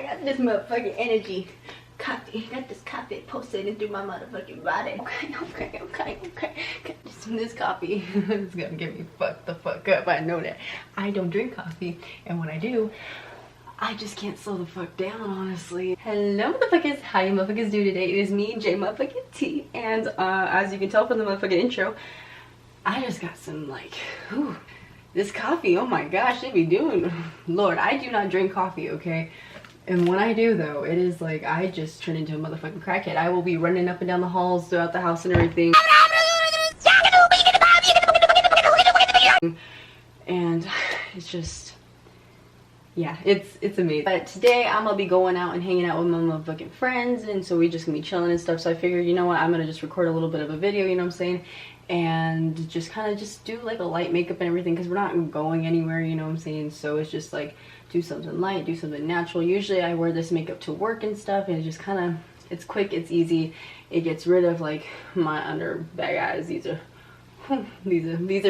I got this motherfucking energy. Coffee. Got this coffee pulsating through my motherfucking body. Okay. This coffee is gonna get me fucked the fuck up. I know that. I don't drink coffee, and when I do, I just can't slow the fuck down, honestly. Hello, motherfuckers. How you motherfuckers do today? It is me, jaymft, and as you can tell from the motherfucking intro, I just got some like, whew, this coffee. Oh my gosh, they be doing. Lord, I do not drink coffee, okay? And when I do though, it is like I just turn into a motherfucking crackhead. I will be running up and down the halls throughout the house and everything. And it's just, yeah, it's amazing. But today I'm gonna be going out and hanging out with my motherfucking friends, and so we just gonna be chilling and stuff. So I figured, you know what, I'm gonna just record a little bit of a video, you know what I'm saying, and just kind of just do like a light makeup and everything, because we're not going anywhere, you know what I'm saying. So it's just like do something light, do something natural. Usually I wear this makeup to work and stuff, and it just kind of, it's quick, it's easy, it gets rid of like my under bag eyes. These are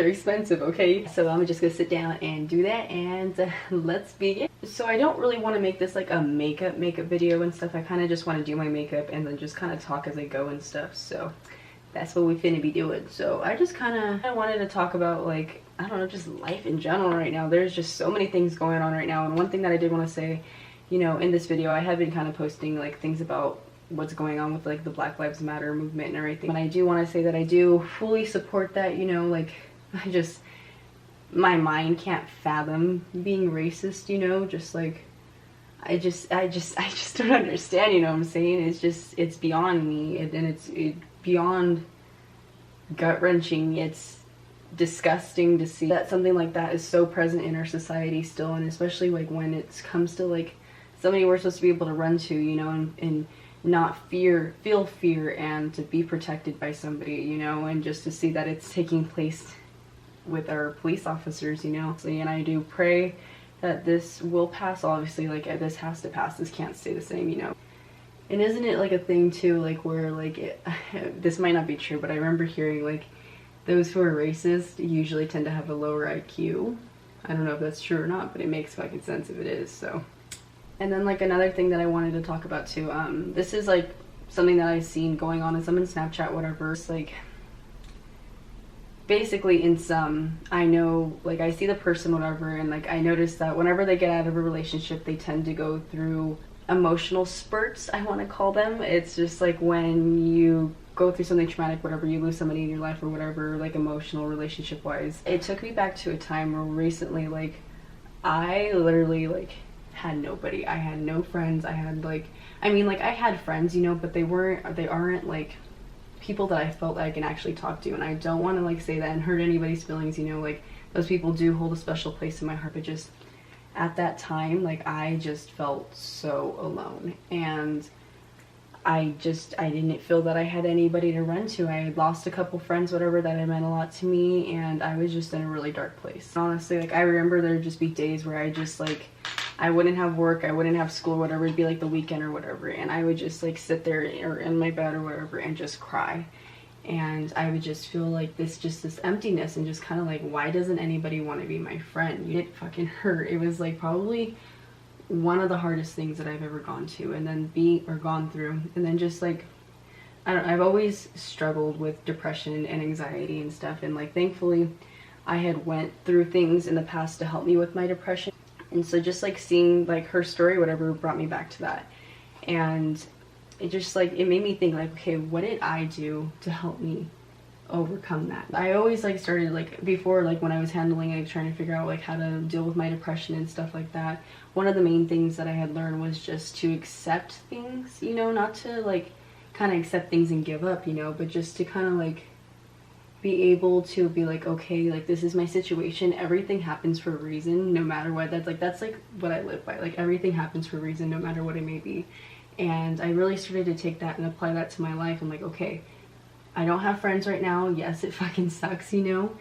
expensive, okay? So I'm just gonna sit down and do that, and let's begin. So I don't really want to make this like a makeup video and stuff. I kind of just want to do my makeup and then just kind of talk as I go and stuff. So that's what we finna be doing. So I just kind of wanted to talk about, like, I don't know, just life in general right now. There's just so many things going on right now, and one thing that I did want to say, you know, in this video, I have been kind of posting like things about what's going on with like the Black Lives Matter movement and everything. And I do want to say that I do fully support that, you know, like my mind can't fathom being racist, you know, just like I just don't understand, you know what I'm saying? It's beyond me, and it's beyond gut-wrenching. It's disgusting to see that something like that is so present in our society still, and especially like when it comes to like somebody we're supposed to be able to run to, you know, and not feel fear, and to be protected by somebody, you know, and just to see that it's taking place with our police officers, you know. And I do pray that this will pass. Obviously, like, this has to pass. This can't stay the same, you know. And isn't it like a thing too, like where like this might not be true, but I remember hearing like those who are racist usually tend to have a lower IQ. I don't know if that's true or not, but it makes fucking sense if it is. So, and then like another thing that I wanted to talk about too, this is like something that I've seen going on in some in Snapchat, whatever. It's like basically in some, I know, like I see the person, whatever, and like I notice that whenever they get out of a relationship, they tend to go through emotional spurts, I want to call them. It's just like when you go through something traumatic, whatever, you lose somebody in your life or whatever, like emotional, relationship wise. It took me back to a time where recently, like, I literally like had nobody. I had no friends. I had like, I mean, like I had friends, you know, but they aren't like people that I felt like I can actually talk to. And I don't want to like say that and hurt anybody's feelings, you know, like those people do hold a special place in my heart, but just at that time, like I just felt so alone, and I didn't feel that I had anybody to run to. I had lost a couple friends, whatever, that had meant a lot to me, and I was just in a really dark place. Honestly, like I remember there'd just be days where I just like, I wouldn't have work, I wouldn't have school, whatever, it'd be like the weekend or whatever, and I would just like sit there or in my bed or whatever and just cry. And I would just feel like this emptiness, and just kind of like, why doesn't anybody want to be my friend? It fucking hurt. It was like probably one of the hardest things that I've ever gone through, and then just like, I've always struggled with depression and anxiety and stuff, and like thankfully I had went through things in the past to help me with my depression, and so just like seeing like her story, whatever, brought me back to that. And it just like, it made me think like, okay, what did I do to help me overcome that? I always like started like before, like when I was handling it, trying to figure out like how to deal with my depression and stuff like that. One of the main things that I had learned was just to accept things, you know, not to like kind of accept things and give up, you know, but just to kind of like be able to be like, okay, like this is my situation, everything happens for a reason, no matter what. That's like what I live by, like everything happens for a reason, no matter what it may be. And I really started to take that and apply that to my life. I'm like, okay, I don't have friends right now. Yes, it fucking sucks, you know,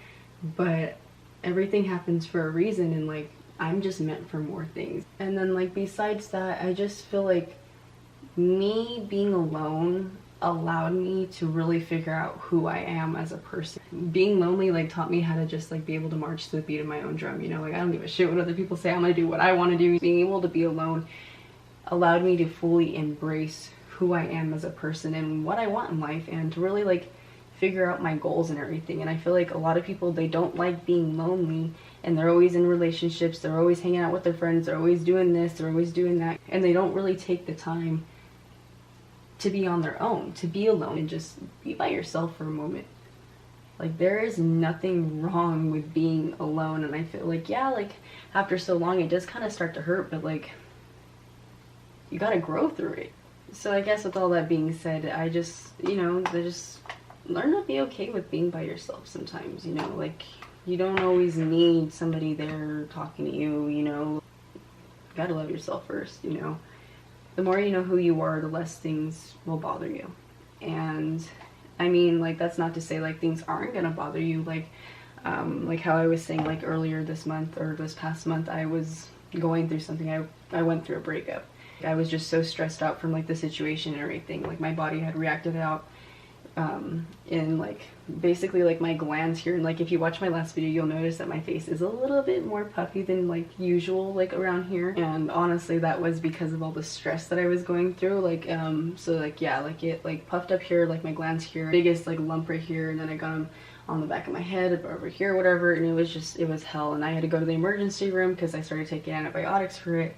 but everything happens for a reason, and like I'm just meant for more things. And then like besides that, I just feel like me being alone allowed me to really figure out who I am as a person. Being lonely like taught me how to just like be able to march to the beat of my own drum, you know, like I don't give a shit what other people say. I'm gonna do what I want to do. Being able to be alone allowed me to fully embrace who I am as a person and what I want in life, and to really like figure out my goals and everything. And I feel like a lot of people, they don't like being lonely, and they're always in relationships, they're always hanging out with their friends, they're always doing this, they're always doing that, and they don't really take the time to be on their own, to be alone and just be by yourself for a moment. Like, there is nothing wrong with being alone. And I feel like, yeah, like after so long it does kind of start to hurt, but like you gotta grow through it. So I guess with all that being said, I just, you know, I just learn to be okay with being by yourself sometimes, you know, like you don't always need somebody there talking to you, you know. You gotta love yourself first, you know. The more you know who you are, the less things will bother you. And I mean, like, that's not to say like things aren't gonna bother you, like how I was saying like earlier this month, or this past month, I was going through something. I went through a breakup. I was just so stressed out from like the situation and everything. Like, my body had reacted out in like basically like my glands here, and like if you watch my last video, you'll notice that my face is a little bit more puffy than like usual, like around here. And honestly, that was because of all the stress that I was going through. Like so like, yeah, like it like puffed up here, like my glands here, biggest like lump right here, and then I got them on the back of my head, over here, whatever. And it was hell. And I had to go to the emergency room because I started taking antibiotics for it.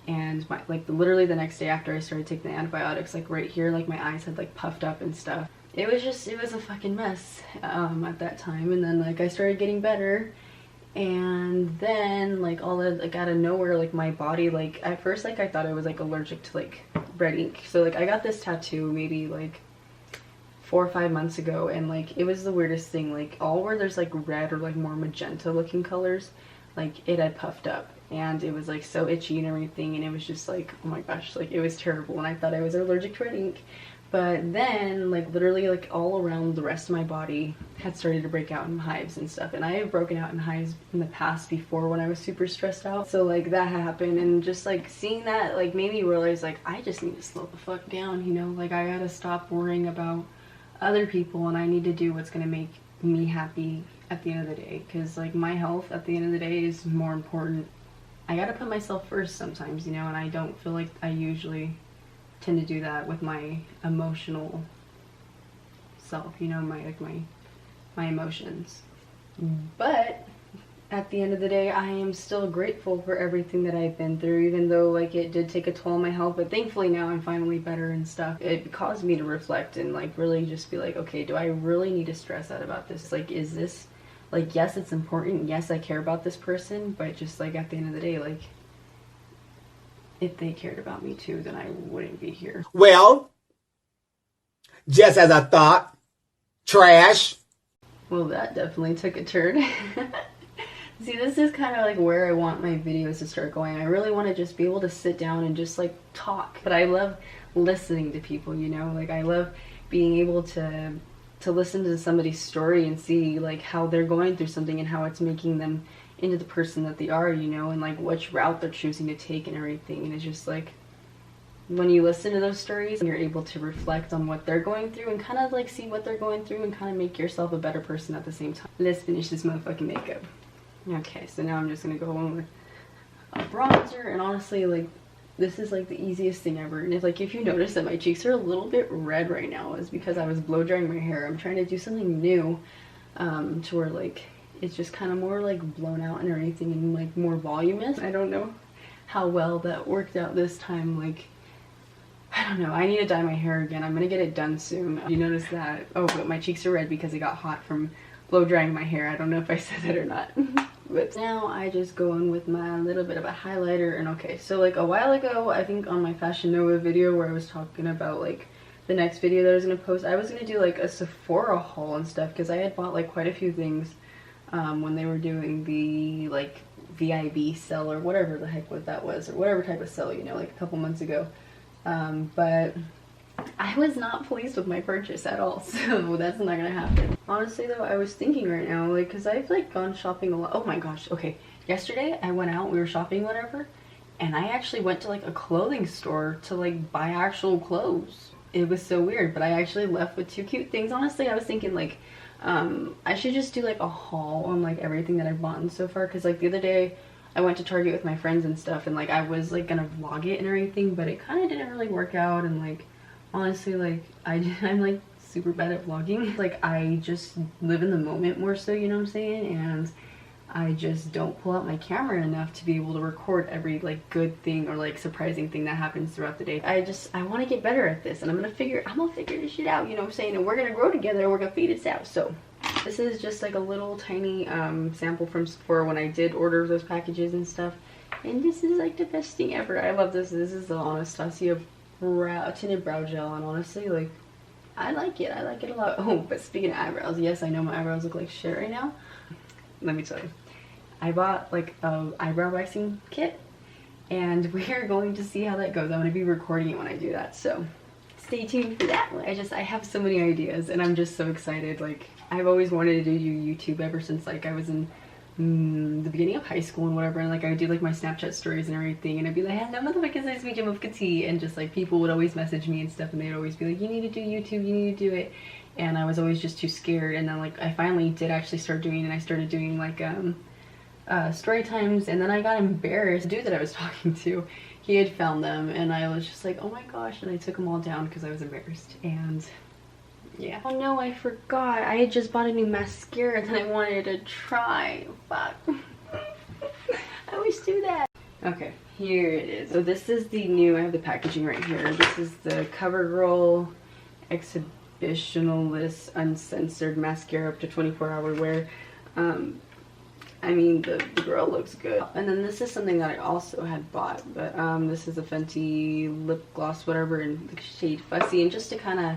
And literally the next day after I started taking the antibiotics, like right here, like my eyes had like puffed up and stuff. It was a fucking mess at that time. And then like I started getting better, and then like all of like out of nowhere, like my body, like at first like I thought I was like allergic to like red ink. So like I got this tattoo maybe like 4 or 5 months ago, and like it was the weirdest thing. Like all where there's like red or like more magenta looking colors, like it had puffed up, and it was like so itchy and everything, and it was just like, oh my gosh, like it was terrible. And I thought I was allergic to red ink. But then, like, literally, like, all around the rest of my body had started to break out in hives and stuff. And I have broken out in hives in the past before when I was super stressed out. So, like, that happened. And just, like, seeing that, like, made me realize, like, I just need to slow the fuck down, you know? Like, I gotta stop worrying about other people, and I need to do what's gonna make me happy at the end of the day. Because, like, my health at the end of the day is more important. I gotta put myself first sometimes, you know? And I don't feel like I usually tend to do that with my emotional self, you know, my emotions. But at the end of the day, I am still grateful for everything that I've been through, even though like it did take a toll on my health. But thankfully now I'm finally better and stuff. It caused me to reflect and like really just be like, okay, do I really need to stress out about this? Like, is this like, yes, it's important, yes, I care about this person, but just like at the end of the day, like, if they cared about me too, then I wouldn't be here. Well, just as I thought, trash. Well, that definitely took a turn. See, this is kind of like where I want my videos to start going. I really want to just be able to sit down and just like talk. But I love listening to people, you know? Like, I love being able to listen to somebody's story and see like how they're going through something and how it's making them into the person that they are, you know, and like which route they're choosing to take and everything. And it's just like, when you listen to those stories, you're able to reflect on what they're going through and kind of like see what they're going through and kind of make yourself a better person at the same time. Let's finish this motherfucking makeup. Okay, so now I'm just gonna go on with a bronzer, and honestly, like, this is like the easiest thing ever. And if you notice that my cheeks are a little bit red right now, it's because I was blow drying my hair. I'm trying to do something new to where like it's just kind of more like blown out and everything and like more voluminous. I don't know how well that worked out this time. Like, I don't know, I need to dye my hair again. I'm gonna get it done soon. You notice that? Oh, but my cheeks are red because it got hot from blow drying my hair. I don't know if I said that or not. But now I just go in with my little bit of a highlighter. And okay, so like a while ago, I think on my Fashion Nova video where I was talking about like the next video that I was gonna post, I was gonna do like a Sephora haul and stuff because I had bought like quite a few things when they were doing the like VIB sale or whatever the heck what that was, or whatever type of sale, you know, like a couple months ago. But I was not pleased with my purchase at all, so that's not gonna happen. Honestly though, I was thinking right now, like, cause I've like gone shopping a lot. Oh my gosh, okay. Yesterday I went out, we were shopping, whatever, and I actually went to like a clothing store to like buy actual clothes. It was so weird, but I actually left with 2 cute things. Honestly, I was thinking like, I should just do like a haul on like everything that I've bought so far, cause like the other day, I went to Target with my friends and stuff, and like I was like gonna vlog it and everything, but it kind of didn't really work out. And like honestly, like I'm like super bad at vlogging. Like I just live in the moment more so, you know what I'm saying? And I just don't pull out my camera enough to be able to record every like good thing or like surprising thing that happens throughout the day. I want to get better at this, and I'm gonna figure this shit out, you know what I'm saying? And we're gonna grow together and we're gonna figure this out. So this is just like a little tiny sample from Sephora when I did order those packages and stuff. And this is like the best thing ever. I love this. This is the Anastasia tinted brow gel, and honestly, like I like it. I like it a lot. Oh, but speaking of eyebrows, yes, I know my eyebrows look like shit right now. Let me tell you. I bought like a eyebrow waxing kit, and we're going to see how that goes. I'm going to be recording it when I do that, so stay tuned for that. I have so many ideas, and I'm just so excited. Like I've always wanted to do YouTube ever since like I was in the beginning of high school and whatever, and like I would do like my Snapchat stories and everything, and I'd be like, hello motherfuckers, it's me jaymft, and just like people would always message me and stuff, and they'd always be like, you need to do YouTube, you need to do it. And I was always just too scared, and then like I finally did actually start doing it, and I started doing like story times, and then I got embarrassed. The dude that I was talking to, he had found them, and I was just like, oh my gosh, and I took them all down because I was embarrassed. And yeah. Oh no, I forgot. I had just bought a new mascara that I wanted to try. Fuck. I always do that. Okay, here it is. So this is the new, I have the packaging right here. This is the CoverGirl Exhibitionalist Uncensored Mascara up to 24-hour wear. I mean, the girl looks good. And then this is something that I also had bought, but this is a Fenty lip gloss, whatever, in the shade Fussy, and just to kind of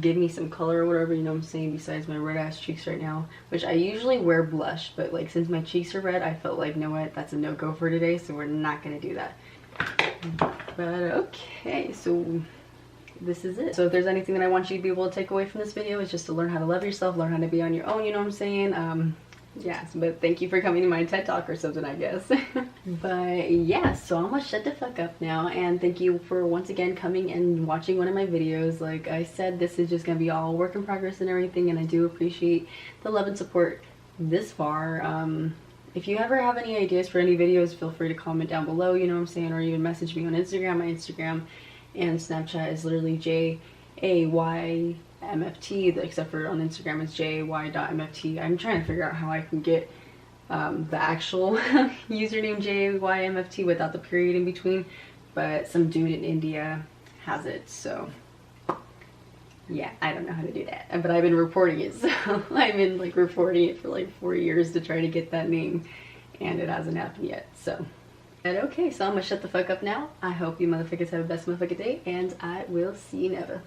give me some color or whatever, you know what I'm saying, besides my red ass cheeks right now, which I usually wear blush, but like since my cheeks are red, I felt like, you know what, that's a no-go for today, so we're not gonna do that. But okay, so this is it. So if there's anything that I want you to be able to take away from this video, it's just to learn how to love yourself, learn how to be on your own, you know what I'm saying? Yes, but thank you for coming to my TED Talk or something, I guess. But yeah, so I'm gonna shut the fuck up now, and thank you for once again coming and watching one of my videos. Like I said, this is just gonna be all work in progress and everything, and I do appreciate the love and support this far. If you ever have any ideas for any videos, feel free to comment down below, you know what I'm saying, or even message me on Instagram. My Instagram and Snapchat is literally jaymft, except for on Instagram it's jay.mft. I'm trying to figure out how I can get the actual username jaymft without the period in between, but some dude in India has it, so yeah, I don't know how to do that, but I've been reporting it, so I've been like reporting it for like 4 years to try to get that name, and it hasn't happened yet. So but okay, so I'm gonna shut the fuck up now. I hope you motherfuckers have the best motherfucking day, and I will see you never.